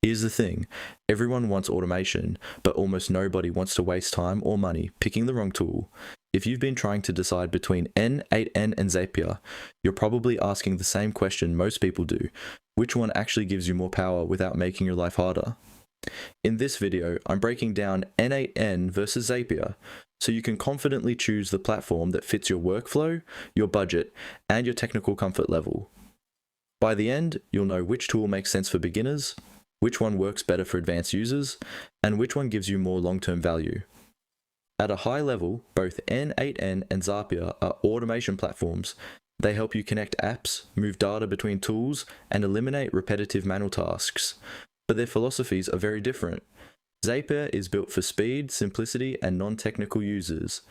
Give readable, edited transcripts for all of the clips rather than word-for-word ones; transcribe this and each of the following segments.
Here's the thing, everyone wants automation, but almost nobody wants to waste time or money picking the wrong tool. If you've been trying to decide between N8N and Zapier, you're probably asking the same question most people do. Which one actually gives you more power without making your life harder? In this video, I'm breaking down N8N versus Zapier, so you can confidently choose the platform that fits your workflow, your budget, and your technical comfort level. By the end, you'll know which tool makes sense for beginners, which one works better for advanced users, and which one gives you more long-term value. At a high level, both N8N and Zapier are automation platforms. They help you connect apps, move data between tools, and eliminate repetitive manual tasks. But their philosophies are very different. Zapier is built for speed, simplicity, and non-technical users.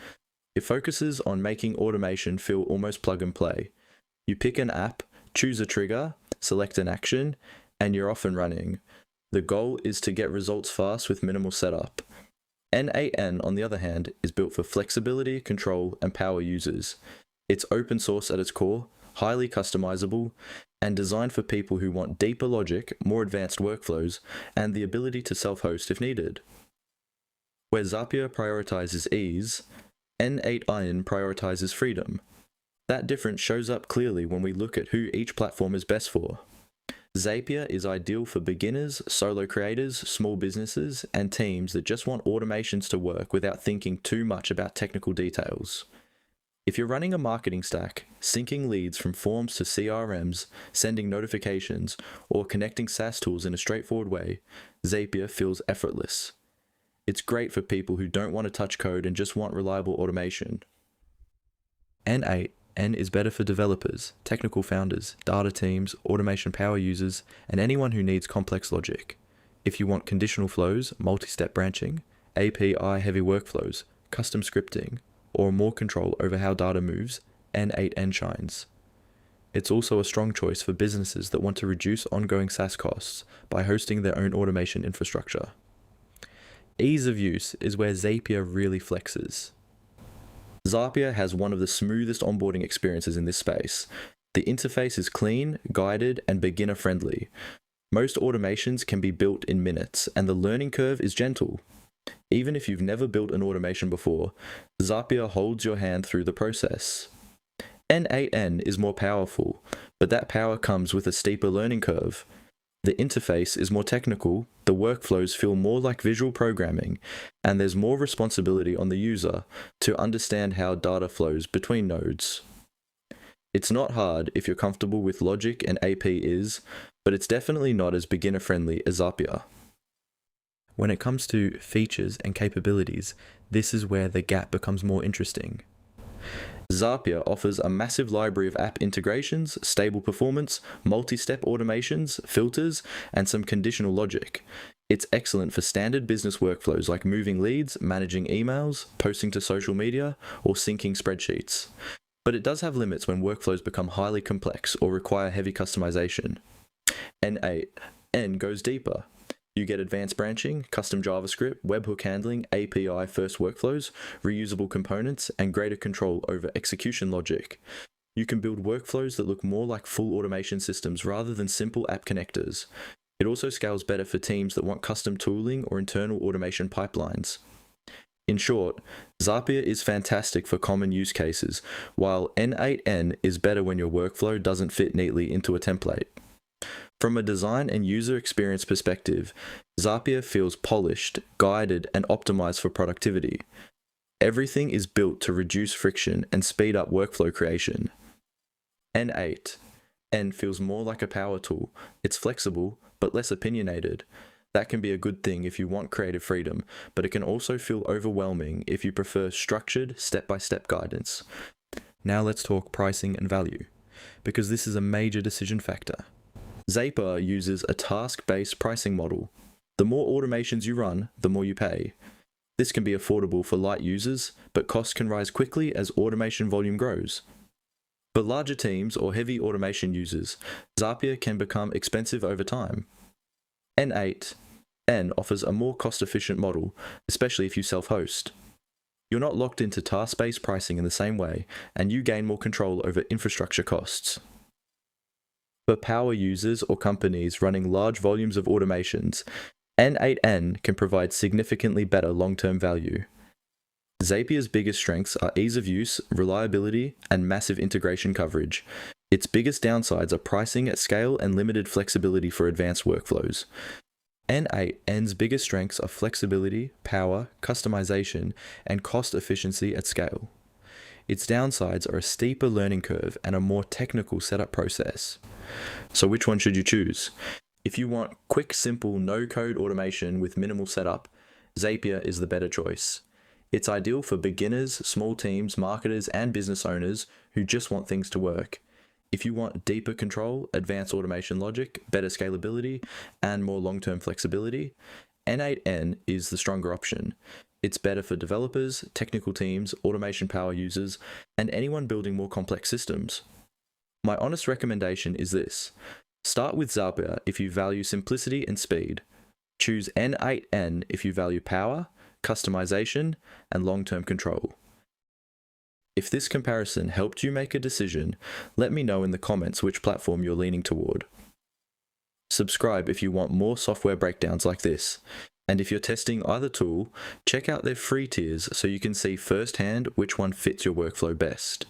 It focuses on making automation feel almost plug and play. You pick an app, choose a trigger, select an action, and you're off and running. The goal is to get results fast with minimal setup. N8N, on the other hand, is built for flexibility, control, and power users. It's open source at its core, highly customizable, and designed for people who want deeper logic, more advanced workflows, and the ability to self-host if needed. Where Zapier prioritizes ease, N8N prioritizes freedom. That difference shows up clearly when we look at who each platform is best for. Zapier is ideal for beginners, solo creators, small businesses, and teams that just want automations to work without thinking too much about technical details. If you're running a marketing stack, syncing leads from forms to CRMs, sending notifications, or connecting SaaS tools in a straightforward way, Zapier feels effortless. It's great for people who don't want to touch code and just want reliable automation. N8N is better for developers, technical founders, data teams, automation power users, and anyone who needs complex logic. If you want conditional flows, multi-step branching, API-heavy workflows, custom scripting, or more control over how data moves, N8N shines. It's also a strong choice for businesses that want to reduce ongoing SaaS costs by hosting their own automation infrastructure. Ease of use is where Zapier really flexes. Zapier has one of the smoothest onboarding experiences in this space. The interface is clean, guided, and beginner-friendly. Most automations can be built in minutes, and the learning curve is gentle. Even if you've never built an automation before, Zapier holds your hand through the process. N8N is more powerful, but that power comes with a steeper learning curve. The interface is more technical, the workflows feel more like visual programming, and there's more responsibility on the user to understand how data flows between nodes. It's not hard if you're comfortable with logic and AP is, but it's definitely not as beginner-friendly as Zapier. When it comes to features and capabilities, this is where the gap becomes more interesting. Zapier offers a massive library of app integrations, stable performance, multi-step automations, filters, and some conditional logic. It's excellent for standard business workflows like moving leads, managing emails, posting to social media, or syncing spreadsheets. But it does have limits when workflows become highly complex or require heavy customization. N8N goes deeper. You get advanced branching, custom JavaScript, webhook handling, API-first workflows, reusable components, and greater control over execution logic. You can build workflows that look more like full automation systems rather than simple app connectors. It also scales better for teams that want custom tooling or internal automation pipelines. In short, Zapier is fantastic for common use cases, while N8N is better when your workflow doesn't fit neatly into a template. From a design and user experience perspective, Zapier feels polished, guided, and optimized for productivity. Everything is built to reduce friction and speed up workflow creation. N8N feels more like a power tool. It's flexible, but less opinionated. That can be a good thing if you want creative freedom, but it can also feel overwhelming if you prefer structured, step-by-step guidance. Now let's talk pricing and value, because this is a major decision factor. Zapier uses a task-based pricing model. The more automations you run, the more you pay. This can be affordable for light users, but costs can rise quickly as automation volume grows. For larger teams or heavy automation users, Zapier can become expensive over time. N8N offers a more cost-efficient model, especially if you self-host. You're not locked into task-based pricing in the same way, and you gain more control over infrastructure costs. For power users or companies running large volumes of automations, N8N can provide significantly better long-term value. Zapier's biggest strengths are ease of use, reliability, and massive integration coverage. Its biggest downsides are pricing at scale and limited flexibility for advanced workflows. N8N's biggest strengths are flexibility, power, customization, and cost efficiency at scale. Its downsides are a steeper learning curve and a more technical setup process. So which one should you choose? If you want quick, simple, no-code automation with minimal setup, Zapier is the better choice. It's ideal for beginners, small teams, marketers, and business owners who just want things to work. If you want deeper control, advanced automation logic, better scalability, and more long-term flexibility, N8N is the stronger option. It's better for developers, technical teams, automation power users, and anyone building more complex systems. My honest recommendation is this. Start with Zapier if you value simplicity and speed. Choose N8N if you value power, customization, and long-term control. If this comparison helped you make a decision, let me know in the comments which platform you're leaning toward. Subscribe if you want more software breakdowns like this. And if you're testing either tool, check out their free tiers so you can see firsthand which one fits your workflow best.